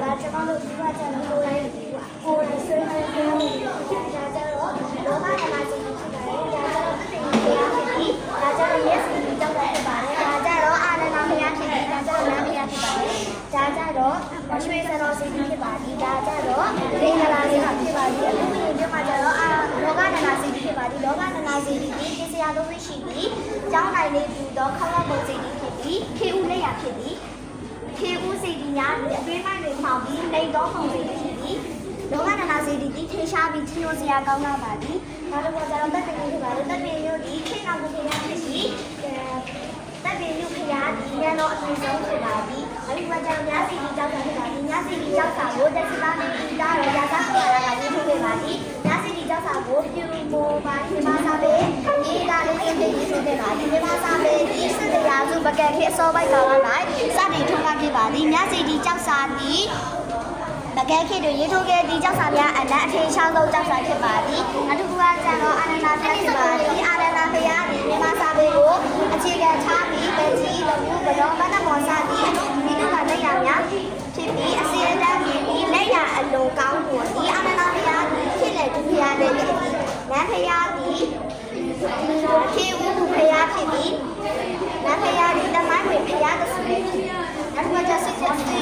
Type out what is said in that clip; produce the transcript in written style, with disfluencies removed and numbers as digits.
ကကျွန်တော်တို့ဒီကကျတော့ကိုယ်တိုင်းဆွေးနွေးပြောနေတယ်ဒါကြတော့လောကဓမ္မစီဖြစ်ပါတယ်ဒါကြတော့သိသိတရားဖြစ်ပြီးဒါကြတော့ yes ဒီကြောက်တာဖြစ်ပါတယ်ဒါကြတော့အာနန္ဒဘုရားဖြစ်ပြီးဒါကြတော့နန်းဘုရားဖြစ်ပါတယ်ဒါကြတော့ရွှေစတော်စီဖြစ်ပါသည်ဒါကြတော့ဒိဋ္ဌလာလေးဖြစ်ပါသည်အခုပြင်ပြမှာကြတော့လောကဓမ္မစီဖြစ်ပါသည်လောကဓမ္မစီဒီကိစ္စရာသုံးသိရှိပြီးကျောင်းတိုင်းလေးပြီးတော့ခေါင်းပုံစီဖြစ်ပြီးခေဦးလက်ရဖြစ်ပြီးခေဦးစီဒီညာအတွင်းပိုင်းတွေထောင်ပြီးနေတော့ပုံစီဖြစ်ပြီးလောကဓမ္မစီဒီထေရှားပြီးချီရိုစရာကောင်းလာပါသည်နောက်တစ်ခါကျတော့တက်ပင်ဖြစ်ပါလေတက်ပင်မျိုးဒီခေနောက်ကိုခေရဖြစ်ပြီးတက်ပင်မျိုးခရာဒီညတော့အမြင့်ဆုံးဖြစ်ပါသည်အဲဒီမှာကျတော့ညစီဒီကြောက်တာဖြစ်ပါသည်ညစီဒီကြောက်တာကိုတက်စသားနဲ့ဒီသားတော့ရာဇာခေါ်ရတာကရေးထုတ်ခဲ့ပါသည်ညစီဒီကြောက်တာကိုပြူမိုပါဒီမှာစားပေးဒီသားလေးရေးရေးထုတ်ခဲ့ပါသည်ဒီမှာစားပေးဒီစစ်တရားစုပကံခေအစောပိုက်ကာလ၌စတင်ထုတ်ခဲ့ဖြစ်ပါသည်ညစီဒီကြောက်စာသည်ပကံခေတို့ရေးထုတ်ခဲ့ဒီကြောက်စာများအနက်အထင်ရှားဆုံးကြောက်စာဖြစ်ပါသည်နောက်တစ်ခုကကျတော့အာနန္ဒဘုရားဖြစ်ပါသည်အာနန္ဒဘုရားဒီမှာစားပေးကိုအခြေခံထားပြီးပဲကြီးလိုမျိုးကတော့မနမောစာသည်ဒီကလက်ရများဖြစ်ပြီးအစီအတန်းပြီးလက်ရအလုံးကောင်းကိုဒီအာနန္ဒဘုရားဖြစ်တဲ့သူဘုရားနဲ့နန်းဘုရားသည်ခေဦးဘုရားဖြစ်ပြီးနန်းဘုရားဒီတမိုင်းဝင်ဘုရားသခင်ဖြစ်နောက်တစ်ခါကျစစ်စစ်